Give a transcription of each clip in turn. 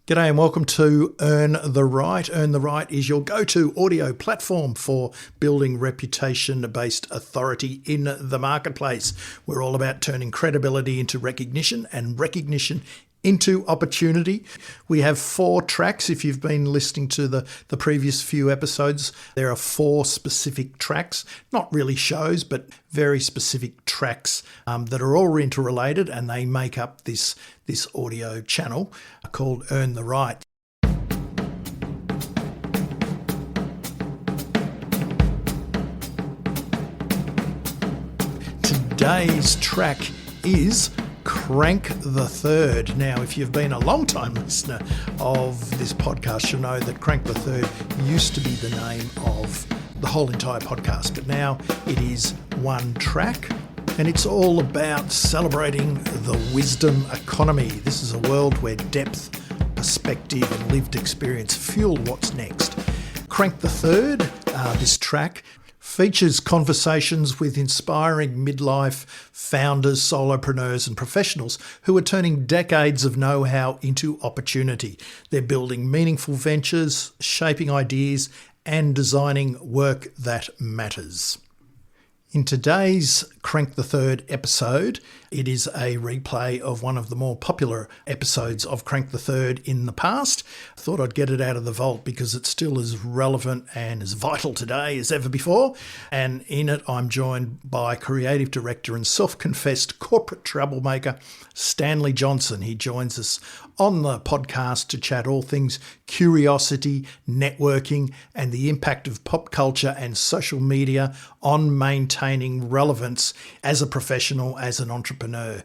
G'day and welcome to Earn the Right. Earn the Right is your go-to audio platform for building reputation-based authority in the marketplace. We're all about turning credibility into recognition and recognition into opportunity. We have 4 tracks. If you've been listening to the previous few episodes, there are 4 specific tracks, not really shows, but very specific tracks that are all interrelated, and they make up this audio channel called Earn the Right. Today's track is Crank the Third. Now, if you've been a long-time listener of this podcast, you'll know that Crank the Third used to be the name of the whole entire podcast, but now it is one track, and it's all about celebrating the wisdom economy. This is a world where depth, perspective, and lived experience fuel what's next. Crank the Third, this track, features conversations with inspiring midlife founders, solopreneurs, and professionals who are turning decades of know-how into opportunity. They're building meaningful ventures, shaping ideas, and designing work that matters. In today's Crank the Third episode, it is a replay of one of the more popular episodes of Crank the Third in the past. I thought I'd get it out of the vault because it's still as relevant and as vital today as ever before. And in it, I'm joined by creative director and self-confessed corporate troublemaker, Stanley Johnson. He joins us on the podcast to chat all things curiosity, networking, and the impact of pop culture and social media on maintaining relevance as a professional, as an entrepreneur.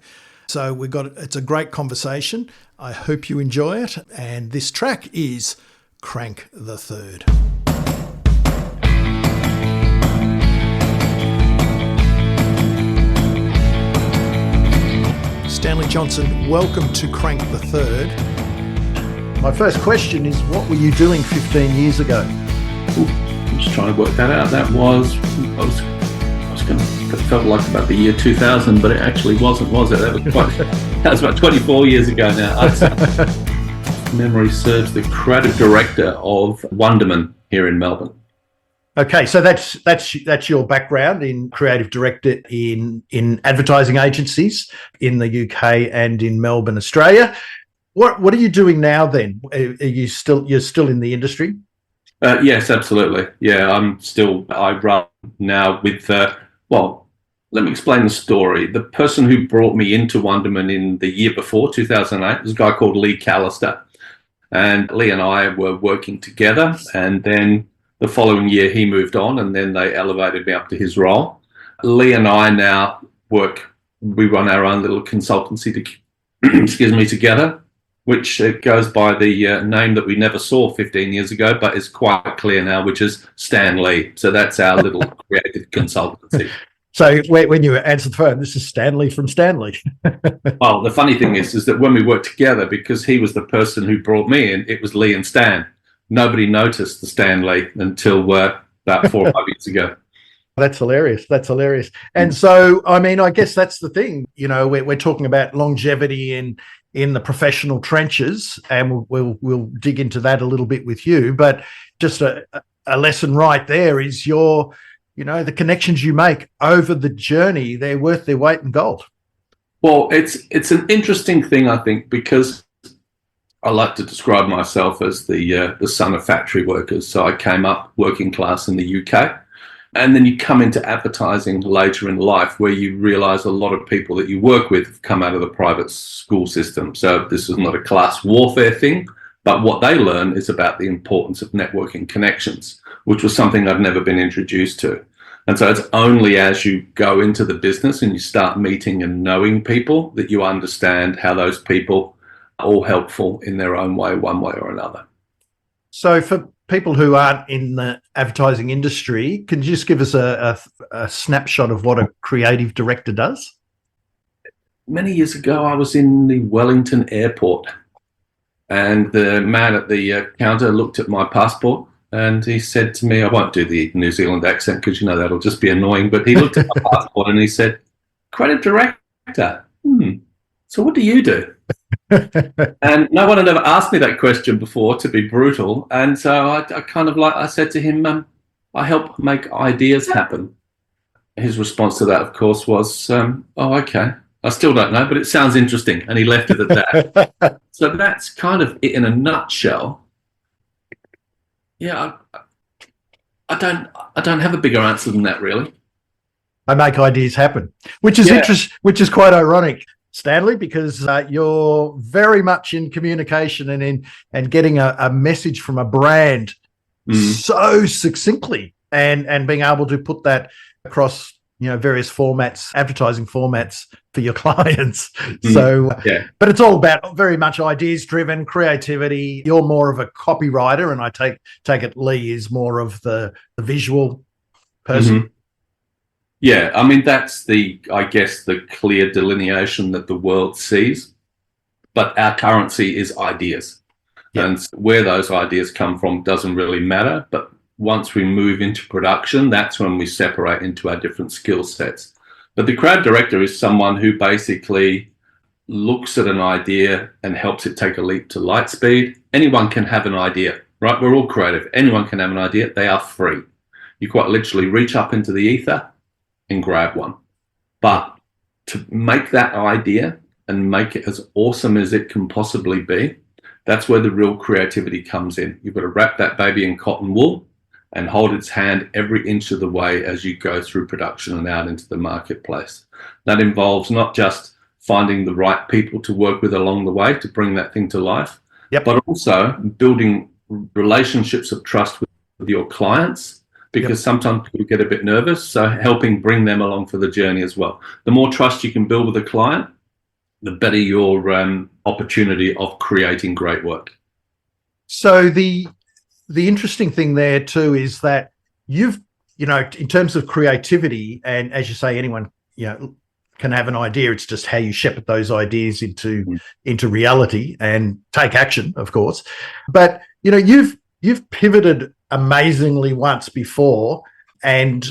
So it's a great conversation. I hope you enjoy it. And this track is Crank the Third. Stanley Johnson, welcome to Crank the Third. My first question is, what were you doing 15 years ago? I'm just trying to work that out. I was going to, it felt like about the year 2000, but it actually wasn't, was it? That was about 24 years ago now. Memory serves, the creative director of Wonderman here in Melbourne. Okay, so that's your background in creative director in advertising agencies in the UK and in Melbourne, Australia. What are you doing now then? You're still in the industry? Yes, absolutely. Yeah, I run now with, let me explain the story. The person who brought me into Wonderman in the year before, 2008, was a guy called Lee Callister. And Lee and I were working together, and then the following year he moved on, and then they elevated me up to his role. Lee and I now we run our own little consultancy together, which goes by the name that we never saw 15 years ago, but is quite clear now, which is Stanley. So that's our little creative consultancy. So when you answer the phone, this is Stanley from Stanley. Well, the funny thing is that when we worked together, because he was the person who brought me in, it was Lee and Stan. Nobody noticed the Stanley until about 4 or 5 years ago. That's hilarious. And so, I mean, I guess that's the thing. You know, we're talking about longevity in the professional trenches, and we'll dig into that a little bit with you. But just a lesson right there is the connections you make over the journey, they're worth their weight in gold. Well, it's an interesting thing, I think, because I like to describe myself as the son of factory workers. So I came up working class in the UK, and then you come into advertising later in life, where you realise a lot of people that you work with have come out of the private school system. So this is not a class warfare thing, but what they learn is about the importance of networking connections, which was something I'd never been introduced to. And so it's only as you go into the business and you start meeting and knowing people that you understand how those people all helpful in their own way, one way or another. So for people who aren't in the advertising industry, can you just give us a snapshot of what a creative director does? Many years ago, I was in the Wellington airport, and the man at the counter looked at my passport, and he said to me, I won't do the New Zealand accent because, that'll just be annoying, but he looked at my passport and he said, creative director, so what do you do? And no one had ever asked me that question before, to be brutal. And so I said to him, I help make ideas happen. His response to that, of course, was, oh, okay. I still don't know, but it sounds interesting. And he left it at that. So that's kind of it in a nutshell. Yeah, I don't have a bigger answer than that, really. I make ideas happen, which is which is quite ironic, Stanley, because you're very much in communication and getting a message from a brand so succinctly, and being able to put that across, various formats, advertising formats for your clients. So, but it's all about very much ideas driven, creativity. You're more of a copywriter, and I take it Lee is more of the visual person. Yeah, I mean, that's the clear delineation that the world sees. But our currency is ideas. And where those ideas come from doesn't really matter. But once we move into production, that's when we separate into our different skill sets. But the creative director is someone who basically looks at an idea and helps it take a leap to light speed. Anyone can have an idea, right? We're all creative. Anyone can have an idea. They are free. You quite literally reach up into the ether and grab one. But to make that idea and make it as awesome as it can possibly be, that's where the real creativity comes in. You've got to wrap that baby in cotton wool and hold its hand every inch of the way as you go through production and out into the marketplace. That involves not just finding the right people to work with along the way to bring that thing to life, but also building relationships of trust with your clients, because sometimes people get a bit nervous. So helping bring them along for the journey as well. The more trust you can build with a client, the better your opportunity of creating great work. So the interesting thing there too is that you've, in terms of creativity, and as you say, anyone, can have an idea. It's just how you shepherd those ideas into reality and take action, of course. But, you've pivoted amazingly once before, and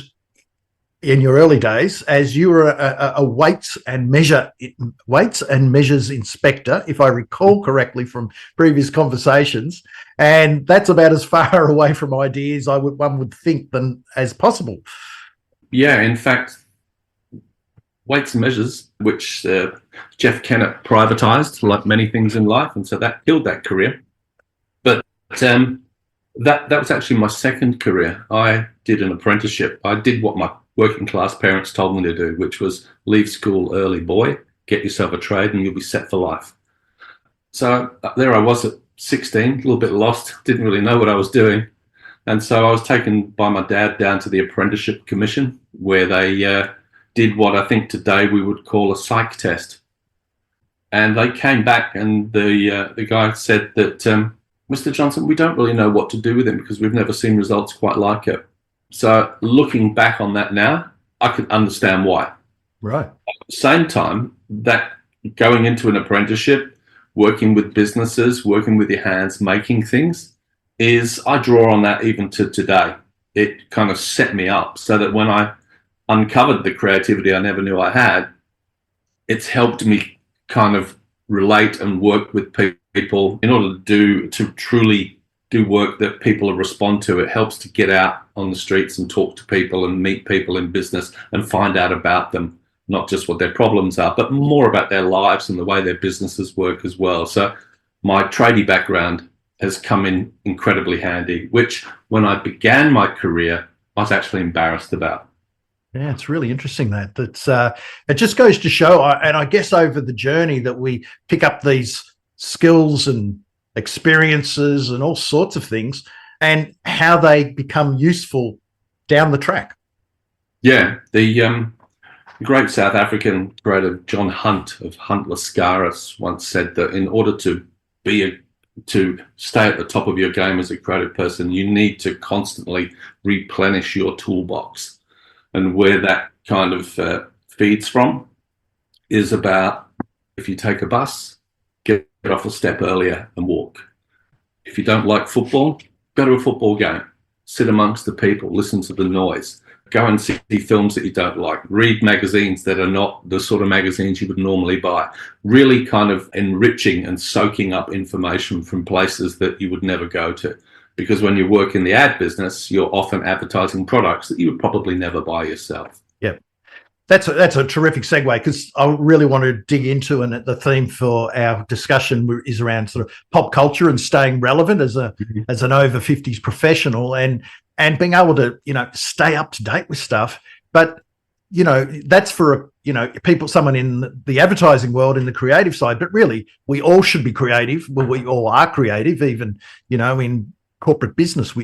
in your early days, as you were a weights and measures inspector, if I recall correctly from previous conversations, and that's about as far away from ideas one would think as possible. Yeah, in fact, weights and measures, which Jeff Kennett privatized, like many things in life, and so that killed that career. But that was actually my second career. I did an apprenticeship. I did what my working class parents told me to do, which was leave school early, boy, get yourself a trade and you'll be set for life. So there I was at 16, a little bit lost, didn't really know what I was doing. And so I was taken by my dad down to the apprenticeship commission, where they did what I think today we would call a psych test. And they came back, and the guy said that, Mr. Johnson, we don't really know what to do with him because we've never seen results quite like it. So looking back on that now, I can understand why. Right. At the same time, that going into an apprenticeship, working with businesses, working with your hands, making things, I draw on that even to today. It kind of set me up so that when I uncovered the creativity I never knew I had, it's helped me kind of relate and work with people in order to truly do work that people respond to. It helps to get out on the streets and talk to people and meet people in business and find out about them, not just what their problems are, but more about their lives and the way their businesses work as well. So my tradie background has come in incredibly handy, which when I began my career, I was actually embarrassed about. Yeah, it's really interesting that it just goes to show, and I guess over the journey that we pick up these skills and experiences and all sorts of things, and how they become useful down the track. Yeah, the great South African creative John Hunt of Hunt Lascaris once said that in order to stay at the top of your game as a creative person, you need to constantly replenish your toolbox. And where that kind of feeds from is about, if you take a bus, get off a step earlier and walk. If you don't like football, go to a football game, sit amongst the people, listen to the noise. Go and see films that you don't like. Read magazines that are not the sort of magazines you would normally buy. Really kind of enriching and soaking up information from places that you would never go to. Because when you work in the ad business, you're often advertising products that you would probably never buy yourself. Yeah. That's a terrific segue, because I really want to dig into, and the theme for our discussion is around sort of pop culture and staying relevant as an over 50s professional, and being able to, stay up to date with stuff. But, that's for, someone in the advertising world, in the creative side, but really we all should be creative. Well, we all are creative, even, in corporate business,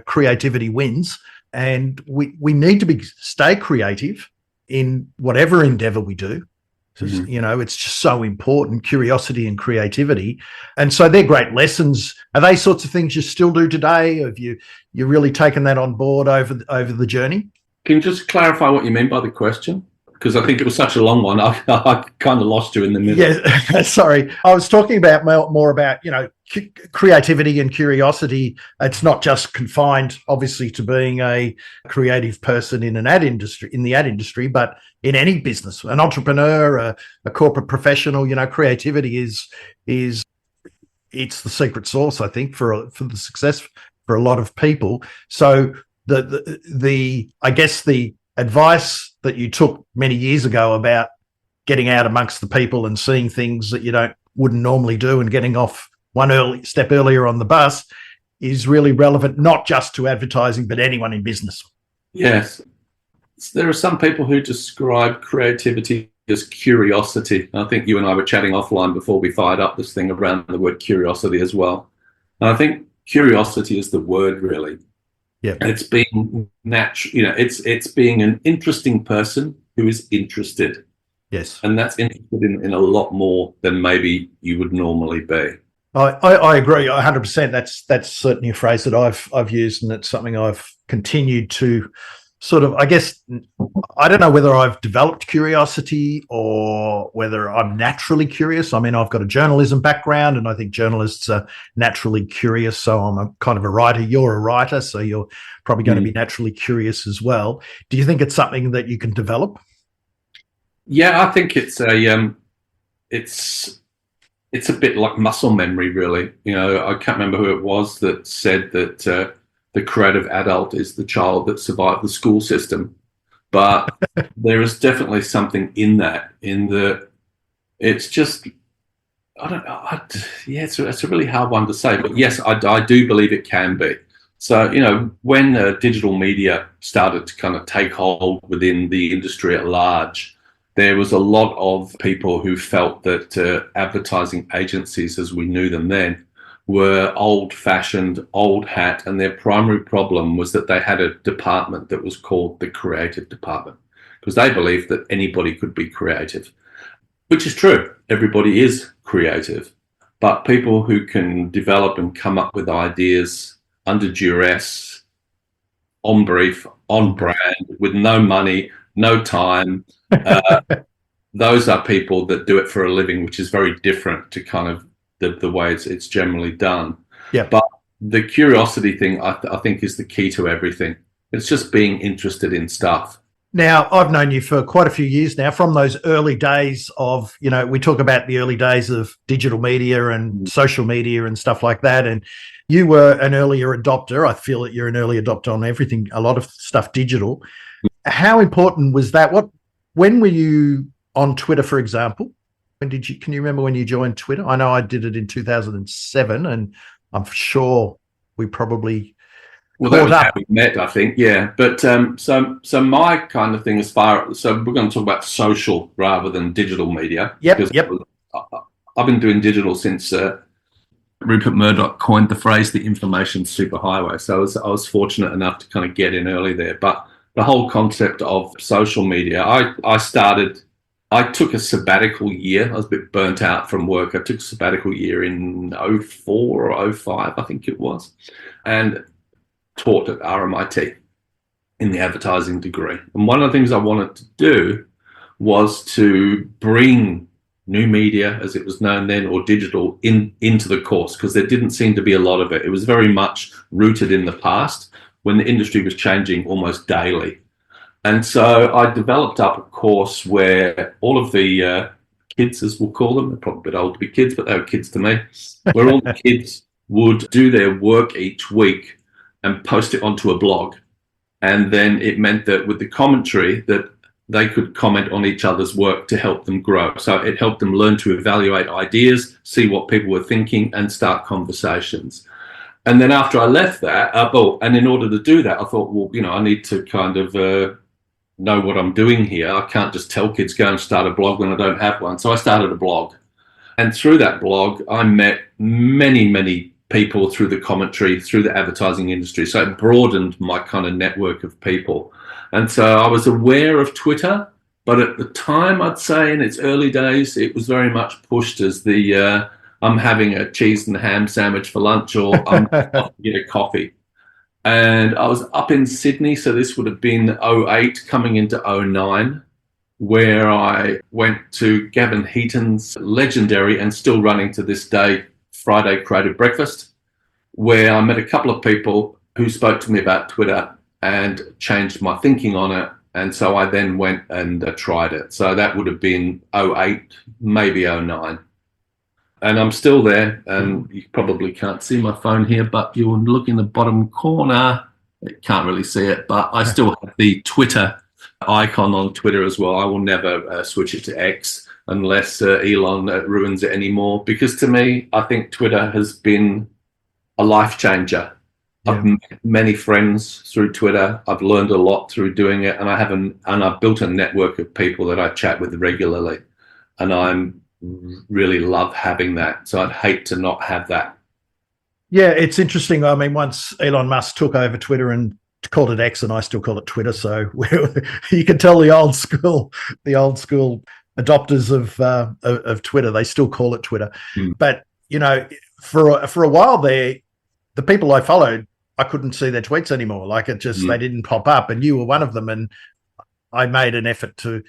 creativity wins, and we need to stay creative in whatever endeavor we do. It's just so important, curiosity and creativity. And so they're great lessons. Are they sorts of things you still do today? Have you really taken that on board over the journey? Can you just clarify what you mean by the question? Because I think it was such a long one. I kind of lost you in the middle. Yeah, sorry. I was talking about more about, creativity and curiosity. It's not just confined, obviously, to being a creative person in the ad industry, but in any business, an entrepreneur, a corporate professional. Creativity is it's the secret sauce, I think, for the success for a lot of people. So the I guess the advice that you took many years ago about getting out amongst the people and seeing things that you wouldn't normally do, and getting off one early step earlier on the bus, is really relevant, not just to advertising, but anyone in business. Yes. There are some people who describe creativity as curiosity. I think you and I were chatting offline before we fired up this thing around the word curiosity as well. And I think curiosity is the word, really. Yeah. It's being natural, it's being an interesting person who is interested. Yes. And that's interested in a lot more than maybe you would normally be. I agree 100%. That's certainly a phrase that I've used, and it's something I've continued to sort of, I guess, I don't know whether I've developed curiosity or whether I'm naturally curious. I mean, I've got a journalism background, and I think journalists are naturally curious. So I'm a kind of a writer. You're a writer, so you're probably going to be naturally curious as well. Do you think it's something that you can develop? Yeah, I think it's a bit like muscle memory, really. I can't remember who it was that said that the creative adult is the child that survived the school system. But there is definitely something in that, it's just, I don't know. It's a really hard one to say. But yes, I do believe it can be. So, when digital media started to kind of take hold within the industry at large, there was a lot of people who felt that advertising agencies, as we knew them then, were old-fashioned, old hat, and their primary problem was that they had a department that was called the creative department, because they believed that anybody could be creative, which is true. Everybody is creative, but people who can develop and come up with ideas under duress, on brief, on brand, with no money, no time, those are people that do it for a living, which is very different to kind of the way it's generally done. Yeah. But the curiosity thing, I think, is the key to everything. It's just being interested in stuff. Now, I've known you for quite a few years now, from those early days of, we talk about the early days of digital media and social media and stuff like that. And you were an earlier adopter. I feel that you're an early adopter on everything, a lot of stuff digital. How important was that? When were you on Twitter, for example? Can you remember when you joined Twitter? I know I did it in 2007, and I'm sure we probably that was how we met, I think. Yeah, but so my kind of thing, so we're going to talk about social rather than digital media. Yep. I've been doing digital since Rupert Murdoch coined the phrase "the information superhighway." So I was fortunate enough to kind of get in early there, but the whole concept of social media, I took a sabbatical year. I was a bit burnt out from work. I took a sabbatical year in 04 or 05, I think it was, and taught at RMIT in the advertising degree. And one of the things I wanted to do was to bring new media, as it was known then, or digital, into the course, because there didn't seem to be a lot of it. It was very much rooted in the past, when the industry was changing almost daily. And so I developed up a course where all of the kids, as we'll call them, they're probably a bit old to be kids, but they were kids to me, where all the kids would do their work each week and post it onto a blog. And then it meant that with the commentary that they could comment on each other's work to help them grow. So it helped them learn to evaluate ideas, see what people were thinking, and start conversations. And then after I left that, and in order to do that, I thought, well, I need to kind of know what I'm doing here. I can't just tell kids go and start a blog when I don't have one. So I started a blog. And through that blog, I met many, many people through the commentary, through the advertising industry. So it broadened my kind of network of people. And so I was aware of Twitter, but at the time, I'd say in its early days, it was very much pushed as the I'm having a cheese and ham sandwich for lunch, or I'm going to get a coffee. And I was up in Sydney, so this would have been 08 coming into 09, where I went to Gavin Heaton's legendary and still running to this day Friday Creative Breakfast, where I met a couple of people who spoke to me about Twitter and changed my thinking on it. And so I then went and tried it. So that would have been 08, maybe 09. And I'm still there, and you probably can't see my phone here, but you'll look in the bottom corner. You can't really see it, but I still have the Twitter icon on Twitter as well. I will never switch it to X unless Elon ruins it anymore, because to me, I think Twitter has been a life changer. Yeah. I've met many friends through Twitter. I've learned a lot through doing it, and I've built a network of people that I chat with regularly, and I'm really love having that. So I'd hate to not have that. Yeah, it's interesting. I mean, once Elon Musk took over Twitter and called it X, and I still call it Twitter. So you can tell the old school adopters of Twitter, they still call it Twitter. But for a while there, the people I followed, I couldn't see their tweets anymore. Like it just they didn't pop up, and you were one of them. And I made an effort to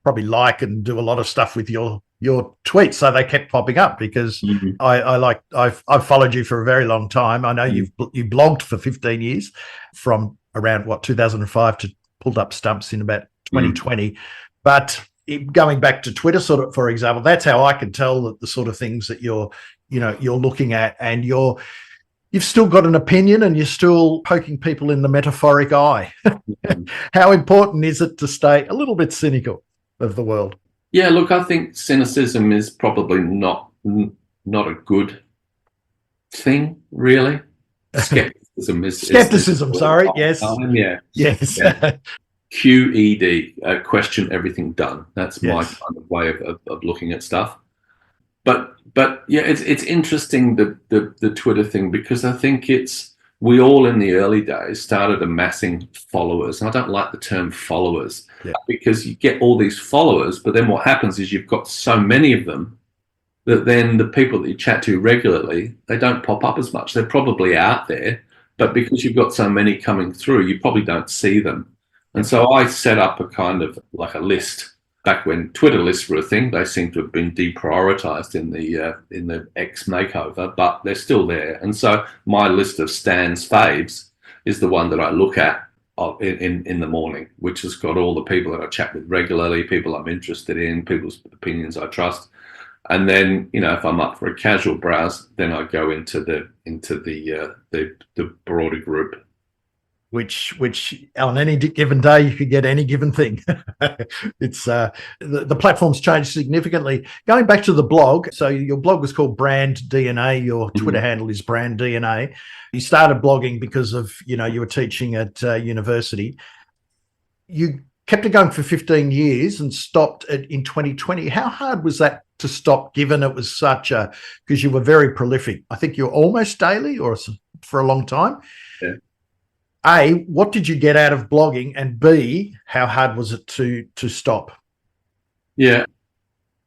probably like and do a lot of stuff with your tweets, so they kept popping up because I've followed you for a very long time. I know you blogged for 15 years, from around 2005 to pulled up stumps in about 2020. But going back to Twitter, sort of, for example, that's how I can tell that the sort of things that you're looking at, and you've still got an opinion, and you're still poking people in the metaphoric eye. How important is it to stay a little bit cynical of the world? Yeah, look, I think cynicism is probably not a good thing, really. Skepticism is sorry, yes. Yeah. Yes. Yeah. QED, question everything done. That's my kind of way of looking at stuff. But yeah, it's interesting, the Twitter thing, because I think we all in the early days started amassing followers. And I don't like the term followers because you get all these followers, but then what happens is you've got so many of them that then the people that you chat to regularly, they don't pop up as much. They're probably out there, but because you've got so many coming through, you probably don't see them. And so I set up a kind of like a list. Back when Twitter lists were a thing, they seem to have been deprioritized in the X makeover, but they're still there. And so my list of Stan's faves is the one that I look at in the morning, which has got all the people that I chat with regularly, people I'm interested in, people's opinions I trust. And then, if I'm up for a casual browse, then I go into the broader group. Which on any given day you could get any given thing. It's the platform's changed significantly. Going back to the blog, so your blog was called Brand DNA. Your Twitter handle is Brand DNA. You started blogging because of you were teaching at university. You kept it going for 15 years and stopped it in 2020. How hard was that to stop, given it was because you were very prolific? I think you're almost daily, or for a long time. Yeah. A, what did you get out of blogging? And B, how hard was it to stop? Yeah,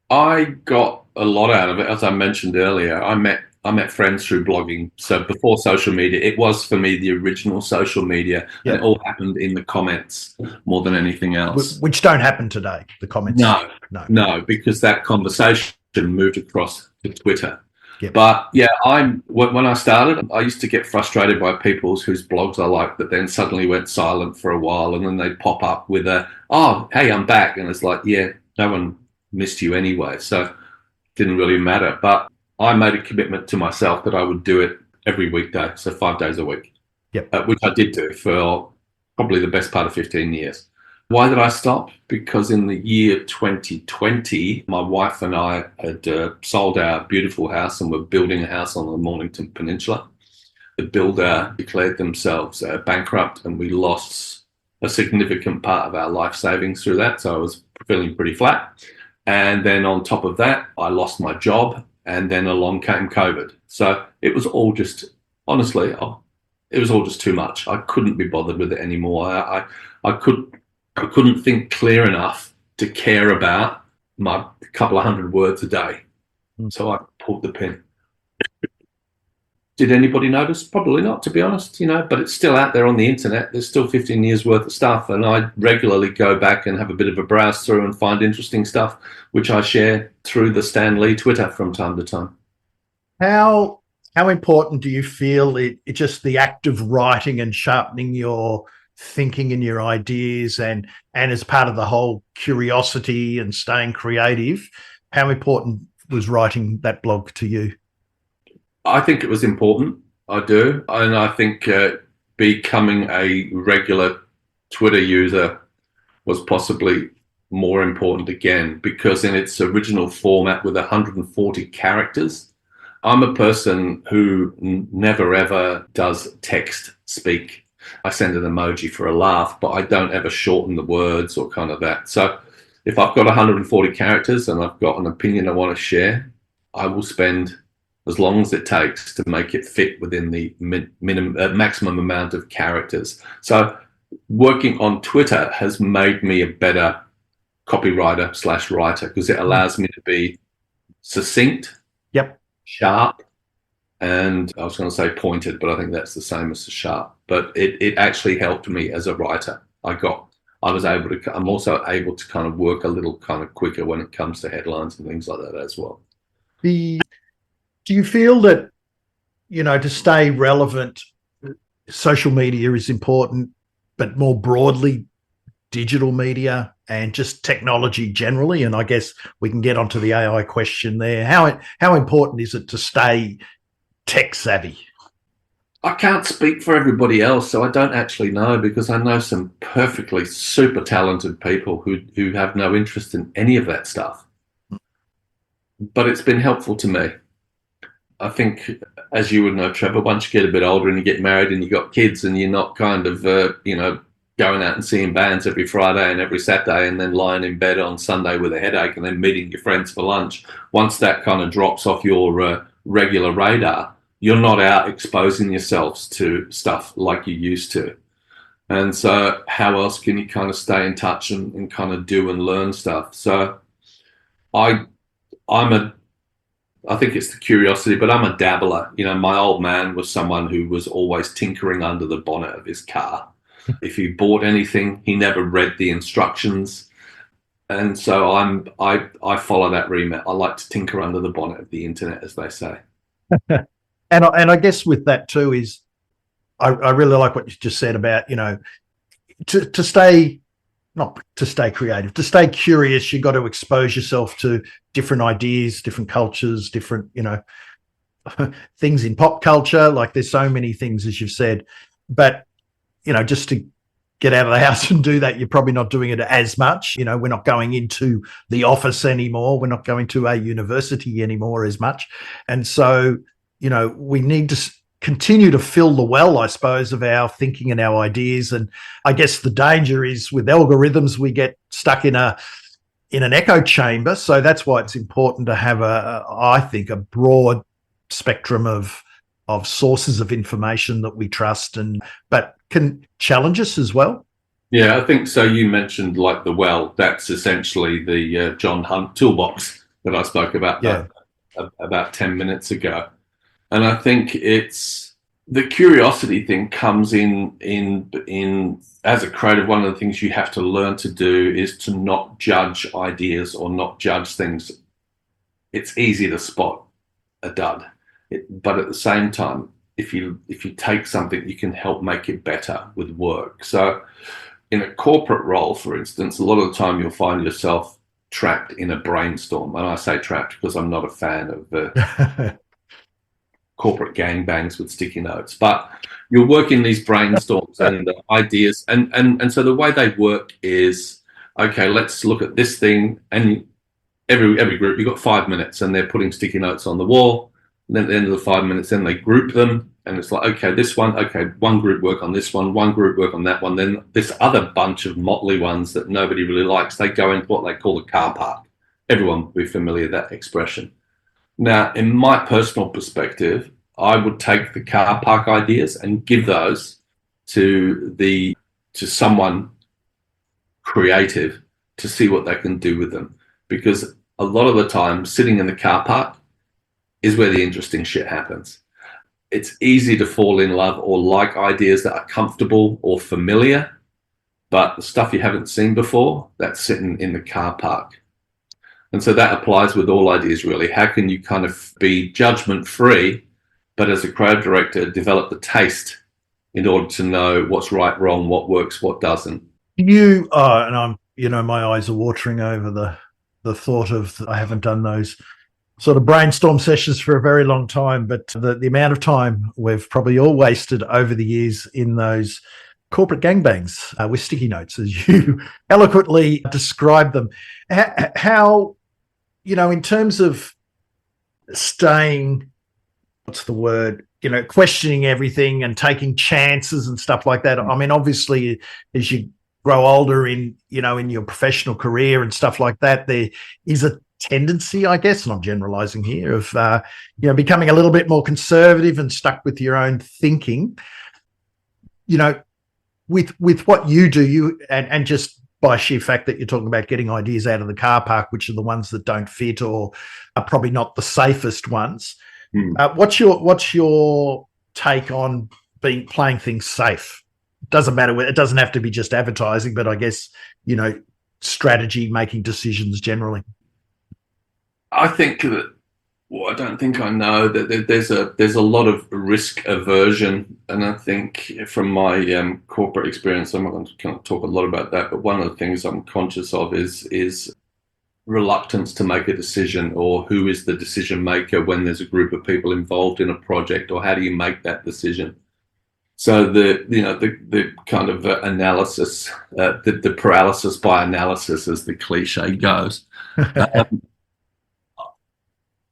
I got a lot out of it. As I mentioned earlier, I met friends through blogging. So before social media, it was for me the original social media. And it all happened in the comments more than anything else. Which don't happen today, the comments. No, because that conversation moved across to Twitter. Yep. But yeah, when I started, I used to get frustrated by people whose blogs I liked that then suddenly went silent for a while, and then they'd pop up with "Oh, hey, I'm back," and it's like, yeah, no one missed you anyway, so it didn't really matter. But I made a commitment to myself that I would do it every weekday, so 5 days a week. Yep. Which I did do for probably the best part of 15 years. Why did I stop? Because in the year 2020, my wife and I had sold our beautiful house and were building a house on the Mornington Peninsula. The builder declared themselves bankrupt, and we lost a significant part of our life savings through that. So I was feeling pretty flat. And then on top of that, I lost my job, and then along came COVID. So it was all just, honestly, it was all just too much. I couldn't be bothered with it anymore. I couldn't think clear enough to care about my couple of hundred words a day. So I pulled the pin. Did anybody notice? Probably not, to be honest, but it's still out there on the internet. There's still 15 years worth of stuff, and I regularly go back and have a bit of a browse through and find interesting stuff, which I share through the Stanley Twitter from time to time. How important do you feel it just the act of writing and sharpening your thinking and your ideas, and as part of the whole curiosity and staying creative, how important was writing that blog to you? I think it was important. I do. And I think becoming a regular Twitter user was possibly more important again, because in its original format with 140 characters, I'm a person who never ever does text speak. I send an emoji for a laugh, but I don't ever shorten the words or kind of that. So if I've got 140 characters and I've got an opinion I want to share, I will spend as long as it takes to make it fit within the maximum amount of characters. So working on Twitter has made me a better copywriter/writer, because it allows me to be succinct, Yep, sharp, and I was going to say pointed, but I think that's the same as the sharp. But it actually helped me as a writer. I'm also able to kind of work a little kind of quicker when it comes to headlines and things like that as well. Do you feel that, to stay relevant, social media is important, but more broadly, digital media and just technology generally? And I guess we can get onto the AI question there. How important is it to stay tech savvy? I can't speak for everybody else, so I don't actually know, because I know some perfectly super talented people who have no interest in any of that stuff. But it's been helpful to me. I think, as you would know, Trevor, once you get a bit older and you get married and you got kids and you're not kind of, going out and seeing bands every Friday and every Saturday and then lying in bed on Sunday with a headache and then meeting your friends for lunch. Once that kind of drops off your regular radar, you're not out exposing yourselves to stuff like you used to. And so how else can you kind of stay in touch and kind of do and learn stuff? So I think it's the curiosity, but I'm a dabbler. My old man was someone who was always tinkering under the bonnet of his car. If he bought anything, he never read the instructions. And so I follow that remit. I like to tinker under the bonnet of the internet, as they say. And I guess with that too is, I really like what you just said about, to stay, not to stay creative, to stay curious, you've got to expose yourself to different ideas, different cultures, different, things in pop culture. Like there's so many things, as you've said, but, just to get out of the house and do that, you're probably not doing it as much. We're not going into the office anymore. We're not going to a university anymore as much. And so, we need to continue to fill the well, I suppose, of our thinking and our ideas. And I guess the danger is with algorithms, we get stuck in an echo chamber. So that's why it's important to have I think, a broad spectrum of sources of information that we trust, but can challenge us as well. Yeah, I think so. You mentioned like the well, that's essentially the John Hunt toolbox that I spoke about about 10 minutes ago. And I think it's the curiosity thing comes in as a creative. One of the things you have to learn to do is to not judge ideas or not judge things. It's easy to spot a dud. But at the same time, if you take something, you can help make it better with work. So in a corporate role, for instance, a lot of the time you'll find yourself trapped in a brainstorm. And I say trapped because I'm not a fan of corporate gangbangs with sticky notes. But you're working these brainstorms and the ideas. And so the way they work is, okay, let's look at this thing. And every group, you've got 5 minutes and they're putting sticky notes on the wall. And then at the end of the 5 minutes, then they group them. And it's like, okay, this one, okay, one group work on this one group work on that one. Then this other bunch of motley ones that nobody really likes, they go into what they call the car park. Everyone will be familiar with that expression. Now, in my personal perspective, I would take the car park ideas and give those to someone creative to see what they can do with them. Because a lot of the time, sitting in the car park is where the interesting shit happens. It's easy to fall in love or like ideas that are comfortable or familiar, but the stuff you haven't seen before, that's sitting in the car park. And so that applies with all ideas, really. How can you kind of be judgment-free, but as a creative director, develop the taste in order to know what's right, wrong, what works, what doesn't? And I'm, my eyes are watering over the thought of, I haven't done those sort of brainstorm sessions for a very long time, but the amount of time we've probably all wasted over the years in those corporate gangbangs with sticky notes, as you eloquently describe them. How, in terms of staying, what's the word, questioning everything and taking chances and stuff like that. I mean, obviously, as you grow older in your professional career and stuff like that, there is a tendency, I guess, and I'm generalizing here, of becoming a little bit more conservative and stuck with your own thinking. With what you do, and just by sheer fact that you're talking about getting ideas out of the car park, which are the ones that don't fit or are probably not the safest ones. What's your take on playing things safe? Doesn't matter. It doesn't have to be just advertising, but I guess strategy, making decisions generally. I think that, I don't think I know that there's a lot of risk aversion, and I think from my corporate experience, I'm not going to kind of talk a lot about that, but one of the things I'm conscious of is reluctance to make a decision, or who is the decision maker when there's a group of people involved in a project, or how do you make that decision? So the kind of analysis, the paralysis by analysis, as the cliche goes.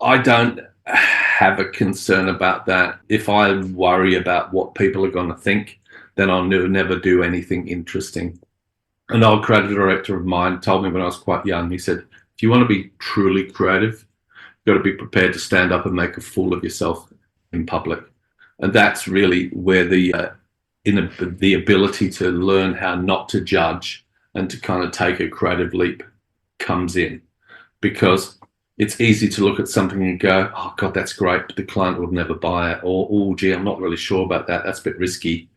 I don't have a concern about that. If I worry about what people are going to think, then I'll never do anything interesting. An old creative director of mine told me when I was quite young, he said, if you want to be truly creative, you've got to be prepared to stand up and make a fool of yourself in public. And that's really where the ability to learn how not to judge and to kind of take a creative leap comes in. Because it's easy to look at something and go, oh, God, that's great, but the client would never buy it. Or, oh, gee, I'm not really sure about that. That's a bit risky.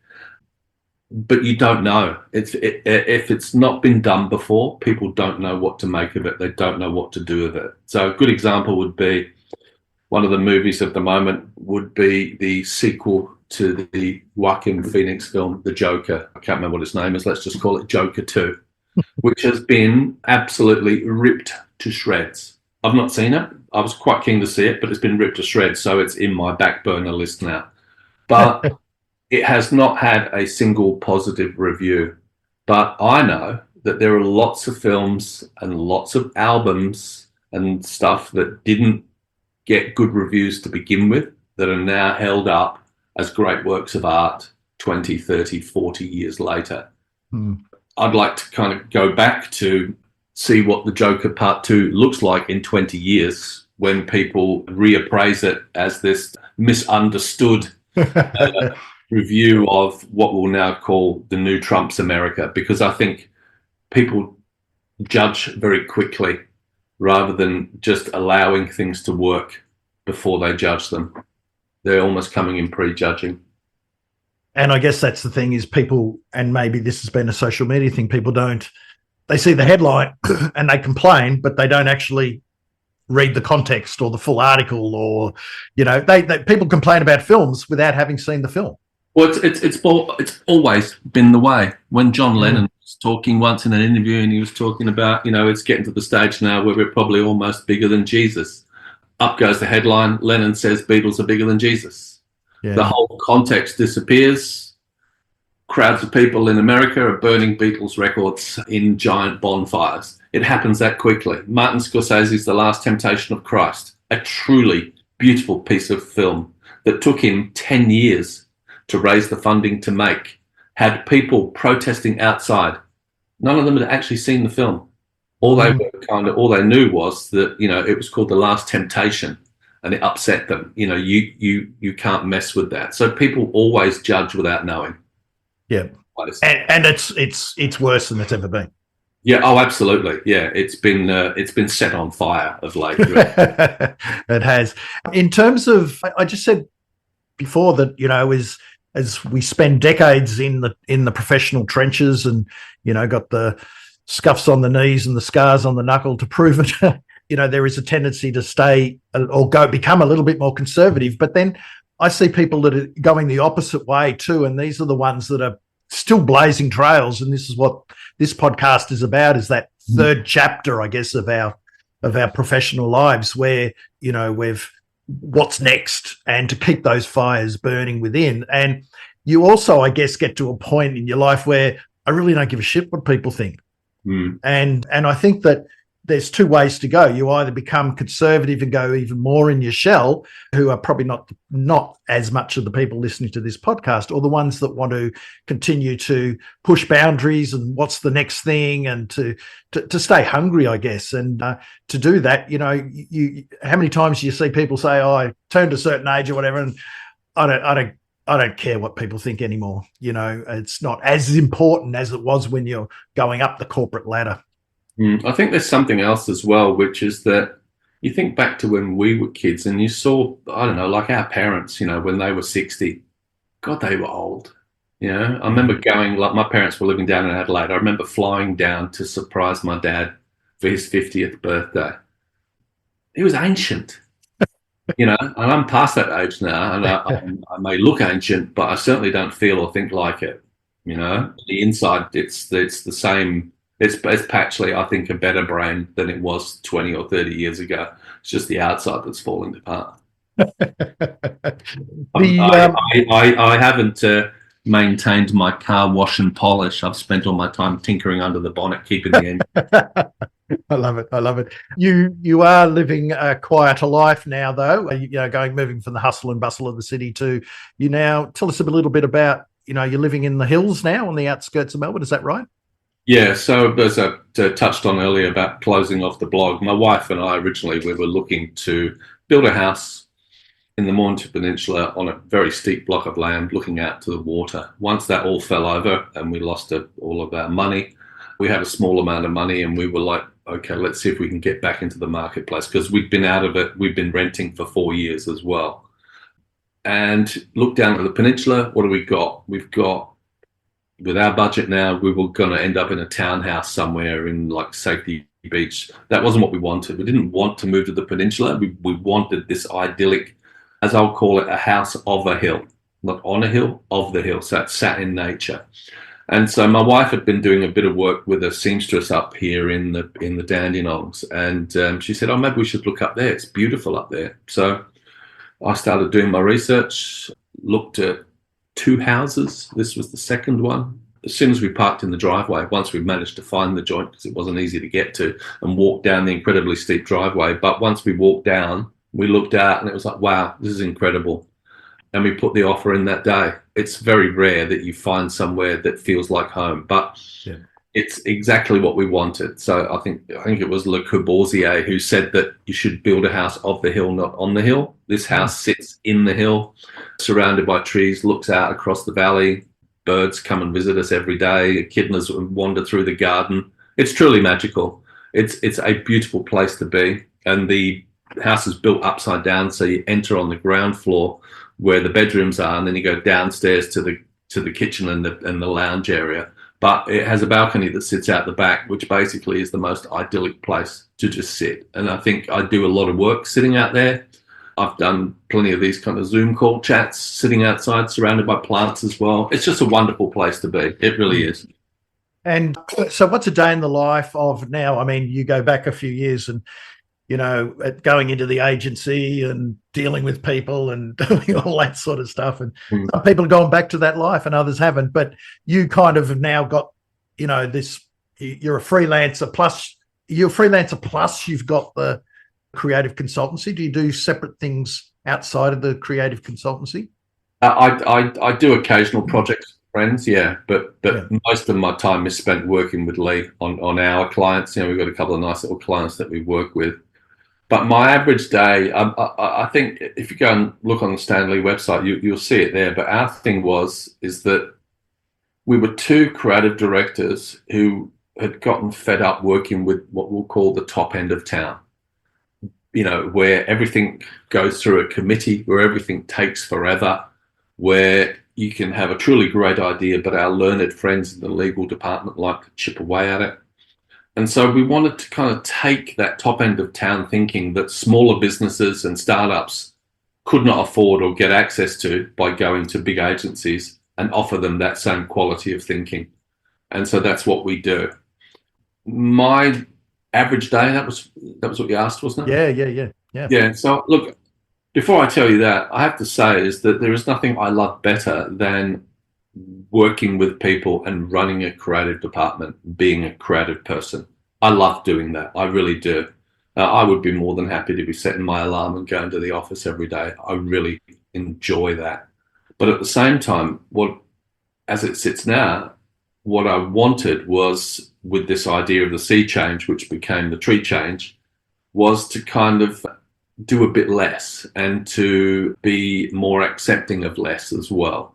But you don't know. If it's not been done before, people don't know what to make of it. They don't know what to do with it. So a good example would be, one of the movies of the moment would be the sequel to the Joaquin Phoenix film, The Joker. I can't remember what his name is. Let's just call it Joker 2, which has been absolutely ripped to shreds. I've not seen it. I was quite keen to see it, but it's been ripped to shreds, so it's in my back burner list now. But it has not had a single positive review. But I know that there are lots of films and lots of albums and stuff that didn't get good reviews to begin with that are now held up as great works of art 20, 30, 40 years later. I'd like to kind of go back to see what The Joker Part 2 looks like in 20 years when people reappraise it as this misunderstood review of what we'll now call the new Trump's America, because I think people judge very quickly rather than just allowing things to work before they judge them. They're almost coming in prejudging. And I guess that's the thing, is people, and maybe this has been a social media thing, people don't, they see the headline and they complain, but they don't actually read the context or the full article, or they people complain about films without having seen the film. Well, it's always been the way. When John Lennon was talking once in an interview, and he was talking about, it's getting to the stage now where we're probably almost bigger than Jesus. Up goes the headline, Lennon says Beatles are bigger than Jesus. Yeah. The whole context disappears. Crowds of people in America are burning Beatles records in giant bonfires. It happens that quickly. Martin Scorsese's The Last Temptation of Christ, a truly beautiful piece of film that took him 10 years to raise the funding to make, had people protesting outside. None of them had actually seen the film. All they knew was that, it was called The Last Temptation, and it upset them. You can't mess with that. So people always judge without knowing. Yeah. And it's worse than it's ever been. Yeah. Oh, absolutely. Yeah. It's been set on fire of late. It has. In terms of, I just said before that, as we spend decades in the professional trenches and, got the scuffs on the knees and the scars on the knuckle to prove it, there is a tendency to stay or become a little bit more conservative. But then I see people that are going the opposite way too. And these are the ones that are still blazing trails. And this is what this podcast is about, is that third chapter, I guess, of our professional lives, where, we've what's next, and to keep those fires burning within. And you also, I guess, get to a point in your life where I really don't give a shit what people think. And I think that there's two ways to go. You either become conservative and go even more in your shell, who are probably not as much of the people listening to this podcast, or the ones that want to continue to push boundaries and what's the next thing, and to stay hungry, I guess. And to do that, how many times do you see people say, "Oh, I turned a certain age or whatever," and I don't care what people think anymore. It's not as important as it was when you're going up the corporate ladder. I think there's something else as well, which is that you think back to when we were kids and you saw, I don't know, like our parents, when they were 60, God, they were old. I remember going, like my parents were living down in Adelaide. I remember flying down to surprise my dad for his 50th birthday. He was ancient, and I'm past that age now, and I may look ancient, but I certainly don't feel or think like it. The inside, it's the same. It's actually, I think, a better brain than it was 20 or 30 years ago. It's just the outside that's falling apart. I haven't maintained my car wash and polish. I've spent all my time tinkering under the bonnet, keeping the engine. I love it. You are living a quieter life now, though. Moving from the hustle and bustle of the city to you now. Tell us a little bit about, you're living in the hills now on the outskirts of Melbourne. Is that right? Yeah, so as I touched on earlier about closing off the blog, my wife and I originally, we were looking to build a house in the Mornington Peninsula on a very steep block of land looking out to the water. Once that all fell over and we lost all of our money, we had a small amount of money, and we were like, okay, let's see if we can get back into the marketplace, because we'd been out of it. We've been renting for 4 years as well. And look down at the peninsula, what do we got? We've got, with our budget now, we were going to end up in a townhouse somewhere in like Safety Beach. That wasn't what we wanted. We didn't want to move to the peninsula. We wanted this idyllic, as I'll call it, a house of a hill, not on a hill, of the hill. So it sat in nature. And so my wife had been doing a bit of work with a seamstress up here in the Dandenongs, and she said, "Oh, maybe we should look up there. It's beautiful up there." So I started doing my research, looked at 2 houses. This was the second one. As soon as we parked in the driveway, once we managed to find the joint, because it wasn't easy to get to, and walk down the incredibly steep driveway. But once we walked down, we looked out and it was like, wow, this is incredible. And we put the offer in that day. It's very rare that you find somewhere that feels like home, but it's exactly what we wanted. So I think it was Le Corbusier who said that you should build a house of the hill, not on the hill. This house sits in the hill, surrounded by trees, looks out across the valley. Birds come and visit us every day. Echidnas wander through the garden. It's truly magical. It's a beautiful place to be. And the house is built upside down, so you enter on the ground floor where the bedrooms are, and then you go downstairs to the kitchen and the lounge area. but it has a balcony that sits out the back, which basically is the most idyllic place to just sit. And I think I do a lot of work sitting out there. I've done plenty of these kind of Zoom call chats, sitting outside, surrounded by plants as well. It's just a wonderful place to be. It really is. And so what's a day in the life of now? I mean, you go back a few years and, going into the agency and dealing with people and doing all that sort of stuff. And some people have gone back to that life and others haven't. But you kind of have now got, this, you're a freelancer plus you've got the creative consultancy. Do you do separate things outside of the creative consultancy? I do occasional projects with friends, but most of my time is spent working with Lee on our clients. We've got a couple of nice little clients that we work with. But my average day, I think if you go and look on the Stanley website, you'll see it there. But our thing is that we were two creative directors who had gotten fed up working with what we'll call the top end of town. Where everything goes through a committee, where everything takes forever, where you can have a truly great idea, but our learned friends in the legal department like to chip away at it. And so we wanted to kind of take that top end of town thinking that smaller businesses and startups could not afford or get access to by going to big agencies and offer them that same quality of thinking. And so that's what we do. My average day, that was what you asked, wasn't it? Yeah. So look, before I tell you that, I have to say is that there is nothing I love better than working with people and running a creative department, being a creative person. I love doing that. I really do. I would be more than happy to be setting my alarm and going to the office every day. I really enjoy that. But at the same time, as it sits now, what I wanted was, with this idea of the sea change, which became the tree change, was to kind of do a bit less and to be more accepting of less as well.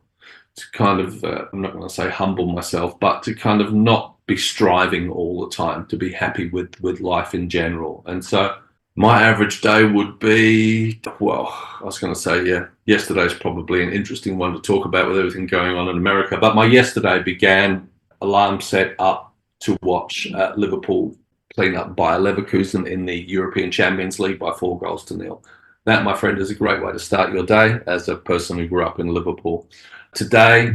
To kind of, I'm not going to say humble myself, but to kind of not be striving all the time, to be happy with life in general. And so my average day would be, I was going to say, yesterday's probably an interesting one to talk about with everything going on in America. But my yesterday began alarm set up to watch Liverpool clean up by Leverkusen in the European Champions League by 4-0. That, my friend, is a great way to start your day as a person who grew up in Liverpool. Today,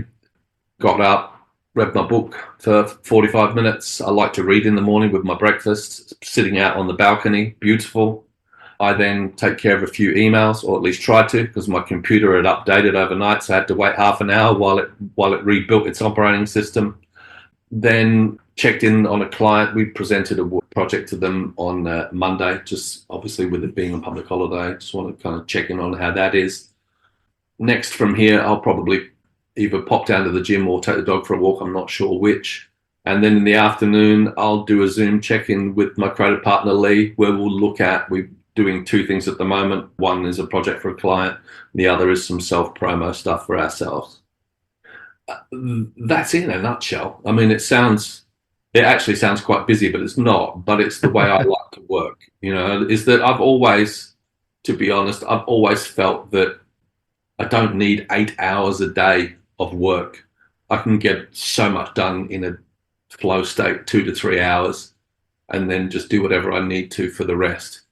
got up, read my book for 45 minutes. I like to read in the morning with my breakfast, sitting out on the balcony, beautiful. I then take care of a few emails, or at least tried to, because my computer had updated overnight, so I had to wait half an hour while it rebuilt its operating system. Then checked in on a client. We presented a project to them on Monday, just obviously with it being a public holiday. Just want to kind of check in on how that is. Next from here, I'll probably either pop down to the gym or take the dog for a walk. I'm not sure which. And then in the afternoon, I'll do a Zoom check-in with my creative partner, Lee, where we're doing two things at the moment. One is a project for a client. The other is some self-promo stuff for ourselves. That's it in a nutshell. I mean, it actually sounds quite busy, but it's not. But it's the way I like to work, is that I've always felt that I don't need 8 hours a day of work. I can get so much done in a flow state, 2 to 3 hours, and then just do whatever I need to for the rest.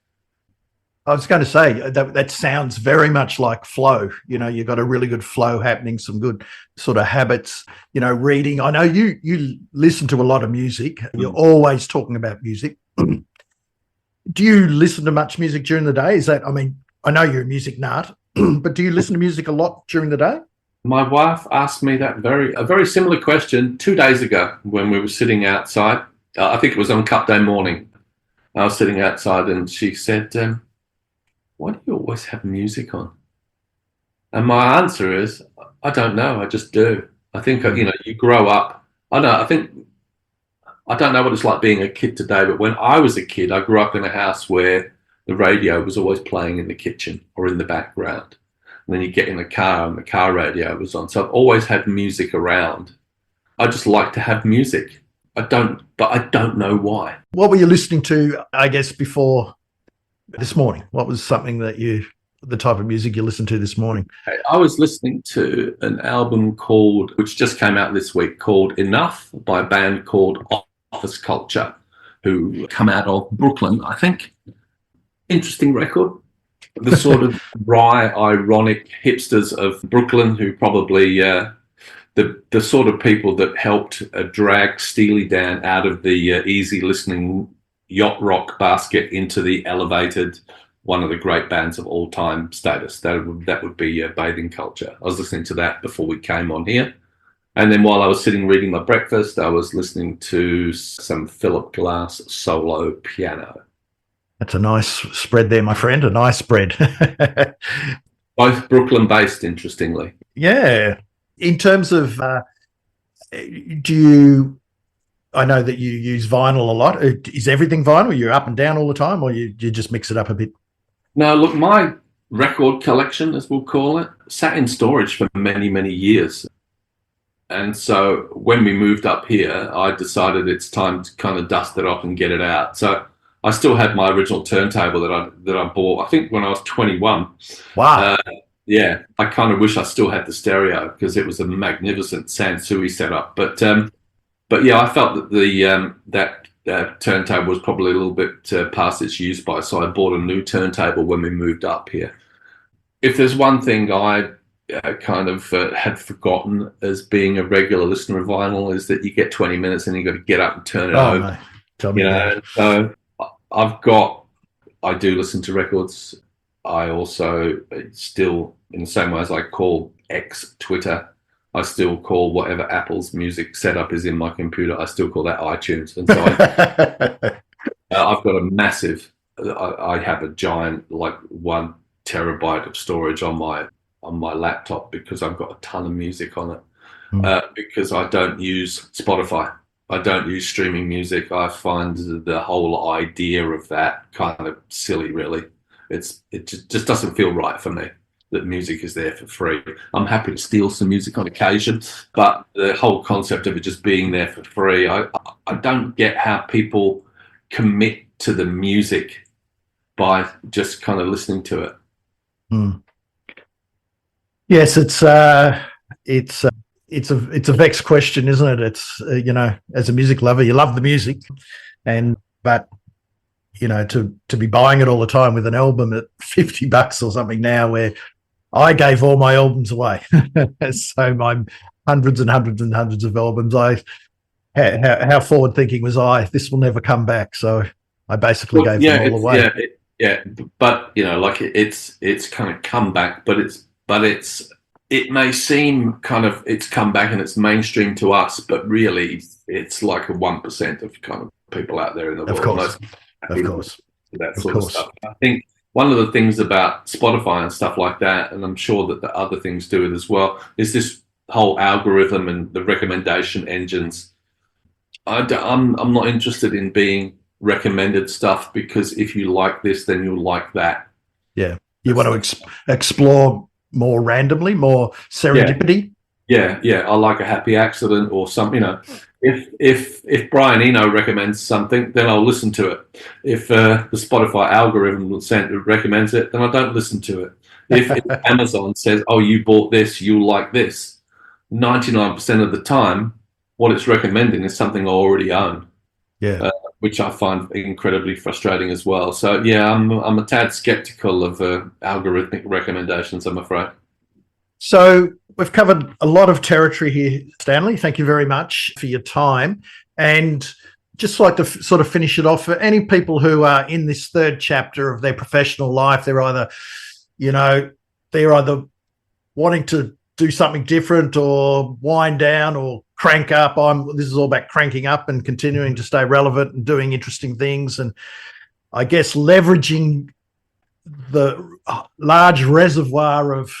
I was going to say that sounds very much like flow. You've got a really good flow happening, some good sort of habits, reading. I know you listen to a lot of music. You're always talking about music. Do you listen to much music during the day? I know you're a music nut, but do you listen to music a lot during the day? My wife asked me a very similar question 2 days ago when we were sitting outside. I think it was on Cup Day morning. I was sitting outside and she said, why do you always have music on? And my answer is, I don't know. I just do. I think, you grow up. I don't know what it's like being a kid today, but when I was a kid, I grew up in a house where the radio was always playing in the kitchen or in the background. And then you get in the car and the car radio was on. So I've always had music around. I just like to have music. But I don't know why. What were you listening to, I guess, before this morning? What was something that you the type of music you listen to this morning? I was listening to an album which just came out this week, called Enough, by a band called Office Culture, who come out of Brooklyn, I think. Interesting record. The sort of wry, ironic hipsters of Brooklyn, who probably the sort of people that helped drag Steely Dan out of the easy listening yacht rock basket into the elevated, one of the great bands of all time status. That would be Bathing Culture. I was listening to that before we came on here. And then while I was sitting reading my breakfast, I was listening to some Philip Glass solo piano. That's a nice spread there, my friend, a nice spread. Both Brooklyn based, interestingly. Yeah. In terms of, I know that you use vinyl a lot. Is everything vinyl? You're up and down all the time, or you just mix it up a bit? No, look, my record collection, as we'll call it, sat in storage for many, many years. And so when we moved up here, I decided it's time to kind of dust it off and get it out. So I still had my original turntable that I bought, I think, when I was 21. Wow. Yeah, I kind of wish I still had the stereo, because it was a magnificent Sansui setup. But yeah, I felt that that turntable was probably a little bit past its use by, so I bought a new turntable when we moved up here. If there's one thing I kind of had forgotten as being a regular listener of vinyl, is that you get 20 minutes and you got to get up and turn it over. Mate. Tell me about it. So I do listen to records. I also still, in the same way as I call X Twitter, I still call whatever Apple's music setup is in my computer, I still call that iTunes. And so I've got a massive, I have a giant, like 1 terabyte of storage on my laptop, because I've got a ton of music on it. Because I don't use Spotify. I don't use streaming music. I find the whole idea of that kind of silly, really. It just doesn't feel right for me that music is there for free. I'm happy to steal some music on occasion, but the whole concept of it just being there for free, I don't get how people commit to the music by just kind of listening to it. Yes, it's a vexed question, isn't it? It's as a music lover, you love the music, but to be buying it all the time with an album at $50 or something now, where I gave all my albums away. So my hundreds and hundreds and hundreds of albums, how forward thinking was I? This will never come back. So I basically gave them all away. But it's kind of come back, but it may seem kind of it's come back and it's mainstream to us, but really it's like a 1% of kind of people out there in the world. Of course. That sort of stuff. I think one of the things about Spotify and stuff like that, and I'm sure that the other things do it as well, is this whole algorithm and the recommendation engines. I'm not interested in being recommended stuff, because if you like this, then you'll like that. Yeah. You want to explore more randomly, more serendipity. Yeah. I like a happy accident or something. If Brian Eno recommends something, then I'll listen to it. If the Spotify algorithm recommends it, then I don't listen to it. If Amazon says, "Oh, you bought this, you'll like this," 99% of the time, what it's recommending is something I already own. Yeah. Which I find incredibly frustrating as well. So yeah, I'm a tad skeptical of algorithmic recommendations, I'm afraid. So we've covered a lot of territory here, Stanley. Thank you very much for your time. And just like to sort of finish it off, for any people who are in this third chapter of their professional life, they're either wanting to do something different or wind down or crank up. This is all about cranking up and continuing to stay relevant and doing interesting things. And I guess leveraging the large reservoir of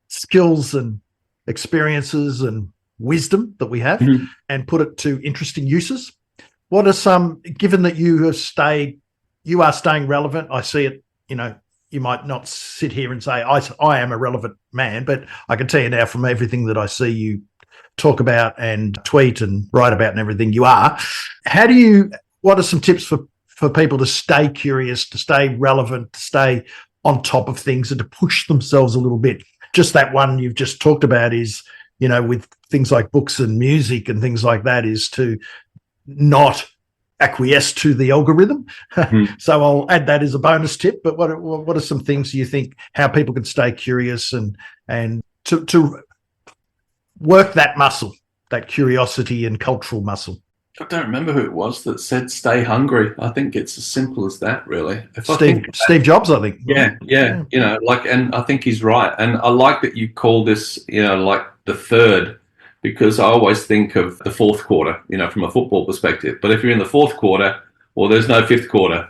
skills and experiences and wisdom that we have and put it to interesting uses. What are some, given that you are staying relevant, I see it, you might not sit here and say, I am a relevant man, but I can tell you now from everything that I see you talk about and tweet and write about and everything, you are. What are some tips for people to stay curious, to stay relevant, to stay on top of things and to push themselves a little bit. Just that one you've just talked about is, with things like books and music and things like that, is to not acquiesce to the algorithm. So I'll add that as a bonus tip. But what are some things you think how people can stay curious and to work that muscle, that curiosity and cultural muscle? I don't remember who it was that said stay hungry. I think it's as simple as that, really. Steve Jobs, I think. Yeah. And I think he's right. And I like that you call this, like the third, because I always think of the fourth quarter, from a football perspective. But if you're in the fourth quarter, well, there's no fifth quarter.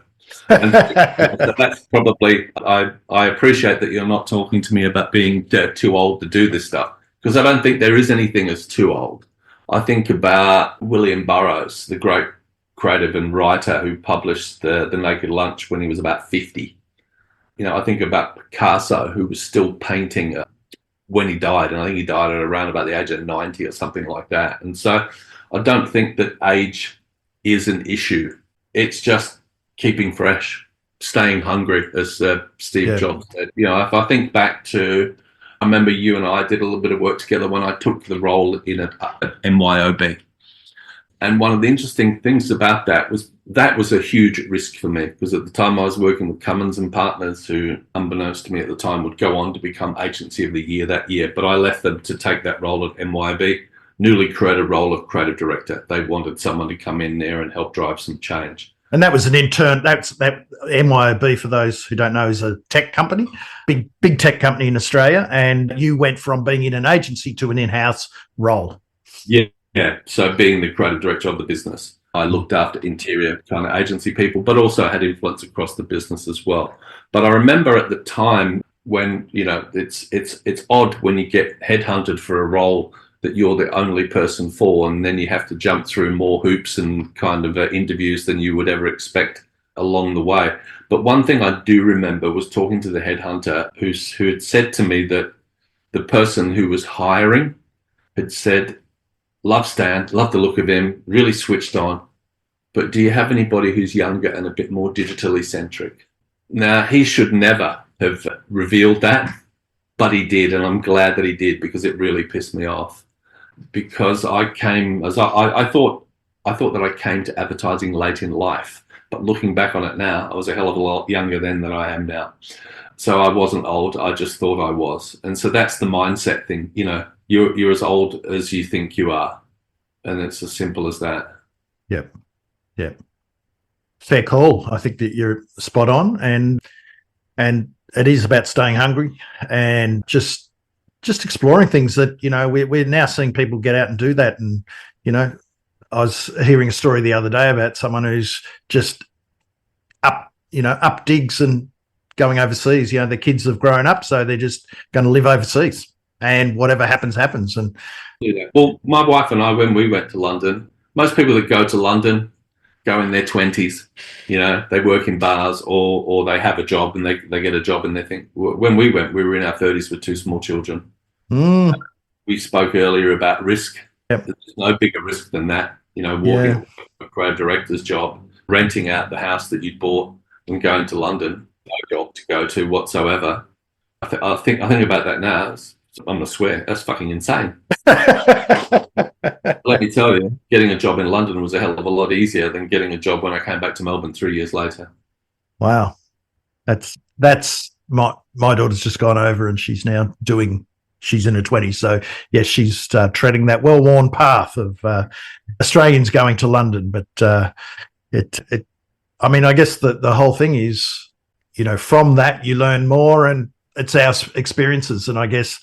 And that's probably, I appreciate that you're not talking to me about being too old to do this stuff, because I don't think there is anything as too old. I think about William Burroughs, the great creative and writer who published the Naked Lunch when he was about 50. I think about Picasso, who was still painting when he died, and I think he died at around about the age of 90 or something like that. And so I don't think that age is an issue. It's just keeping fresh, staying hungry, as Steve Jobs said. If I think back to, I remember you and I did a little bit of work together when I took the role at MYOB. And one of the interesting things about that was a huge risk for me, because at the time I was working with Cummins and Partners, who, unbeknownst to me at the time, would go on to become Agency of the Year that year. But I left them to take that role at MYOB, newly created role of creative director. They wanted someone to come in there and help drive some change. And that was an intern. That MYOB, for those who don't know, is a tech company, big tech company in Australia. And you went from being in an agency to an in-house role. Yeah. So being the creative director of the business, I looked after interior kind of agency people, but also had influence across the business as well. But I remember at the time when, it's odd when you get headhunted for a role that you're the only person for, and then you have to jump through more hoops and kind of interviews than you would ever expect along the way. But one thing I do remember was talking to the headhunter who had said to me that the person who was hiring had said, "Love Stan, love the look of him, really switched on, but do you have anybody who's younger and a bit more digitally centric?" Now, he should never have revealed that, but he did, and I'm glad that he did, because it really pissed me off. Because I thought that I came to advertising late in life, but looking back on it now, I was a hell of a lot younger then than I am now. So I wasn't old, I just thought I was. And so that's the mindset thing, you're as old as you think you are. And it's as simple as that. Yep. Fair call. I think that you're spot on, and it is about staying hungry and just exploring things that, we're now seeing people get out and do that. And, I was hearing a story the other day about someone who's just up digs and going overseas. The kids have grown up, so they're just going to live overseas, and whatever happens, happens. And well, my wife and I, when we went to London, most people that go to London go in their 20s, they work in bars or they have a job and they get a job, and they think, when we went, we were in our 30s with two small children. We spoke earlier about risk. Yep. There's no bigger risk than that, walking a creative director's job, renting out the house that you'd bought and going to London, no job to go to whatsoever. I think about that now. I'm going to swear, that's fucking insane. Let me tell you, getting a job in London was a hell of a lot easier than getting a job when I came back to Melbourne 3 years later. Wow. That's my daughter's just gone over, and she's now she's in her 20s. So, yes, she's treading that well-worn path of Australians going to London. But I guess the whole thing is, from that you learn more, and it's our experiences. And I guess,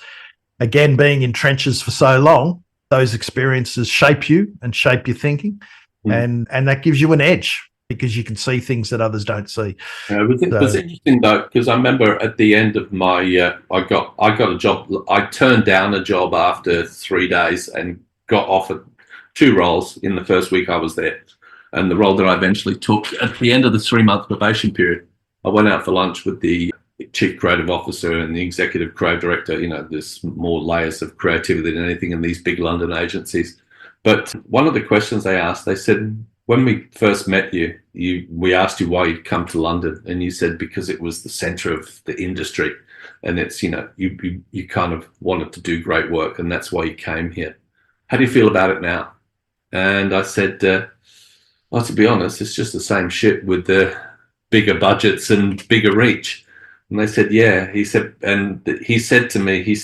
again, being in trenches for so long, those experiences shape you and shape your thinking. And that gives you an edge, because you can see things that others don't see. It was interesting though, because I remember at the end of my, I got a job. I turned down a job after 3 days and got offered 2 roles in the first week I was there. And the role that I eventually took at the end of the 3-month probation period, I went out for lunch with the chief creative officer and the executive creative director. There's more layers of creativity than anything in these big London agencies. But one of the questions they asked, they said, when we first met you, we asked you why you'd come to London, and you said because it was the centre of the industry, and it's, you kind of wanted to do great work, and that's why you came here. How do you feel about it now? And I said, well, to be honest, it's just the same shit with the bigger budgets and bigger reach. And they said, yeah. He said to me,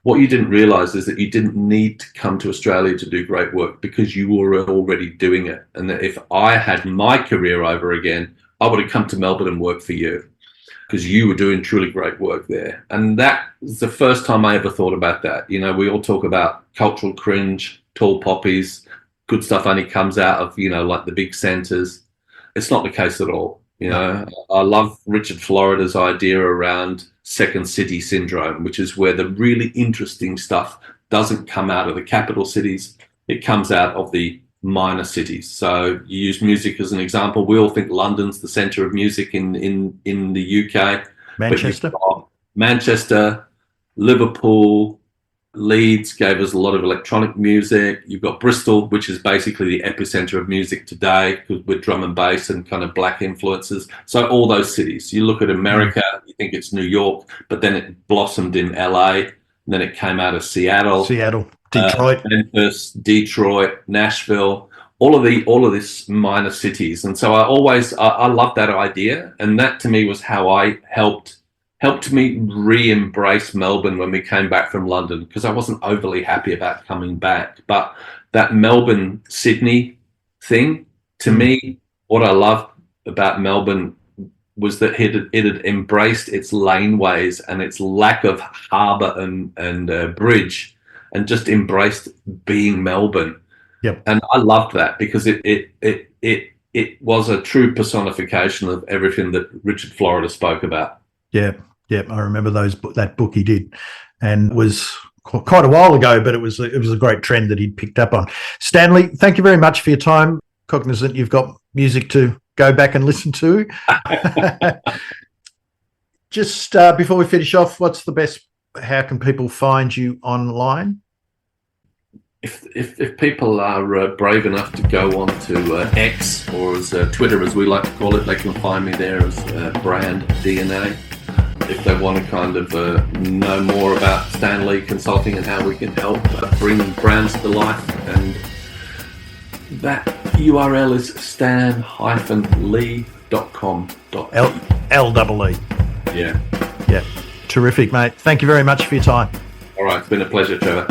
what you didn't realize is that you didn't need to come to Australia to do great work because you were already doing it. And that if I had my career over again, I would have come to Melbourne and worked for you because you were doing truly great work there. And that was the first time I ever thought about that. We all talk about cultural cringe, tall poppies, good stuff only comes out of, like the big centres. It's not the case at all. I love Richard Florida's idea around second city syndrome, which is where the really interesting stuff doesn't come out of the capital cities. It comes out of the minor cities. So you use music as an example. We all think London's the centre of music in the UK. Manchester, Liverpool, Leeds gave us a lot of electronic music. You've got Bristol, which is basically the epicenter of music today with drum and bass and kind of black influences. So all those cities. You look at America, you think it's New York, but then it blossomed in LA, and then it came out of Seattle, Detroit, Memphis, Detroit, Nashville, all of these minor cities. And so I love that idea, and that to me was how I helped me re-embrace Melbourne when we came back from London, because I wasn't overly happy about coming back. But that Melbourne-Sydney thing, to me, what I loved about Melbourne was that it had embraced its laneways and its lack of harbour and bridge, and just embraced being Melbourne. Yep. And I loved that because it was a true personification of everything that Richard Florida spoke about. Yeah. I remember that book he did, and it was quite a while ago, but it was a great trend that he'd picked up on. Stanley, thank you very much for your time. Cognizant you've got music to go back and listen to. Just before we finish off, how can people find you online? If people are brave enough to go on to X, or as Twitter as we like to call it, they can find me there as Brand DNA. If they want to kind of know more about Stanley Consulting and how we can help bring brands to life, and that URL is stan-lee.com.au. L-E-E. Yeah. Terrific, mate. Thank you very much for your time. All right, it's been a pleasure, Trevor.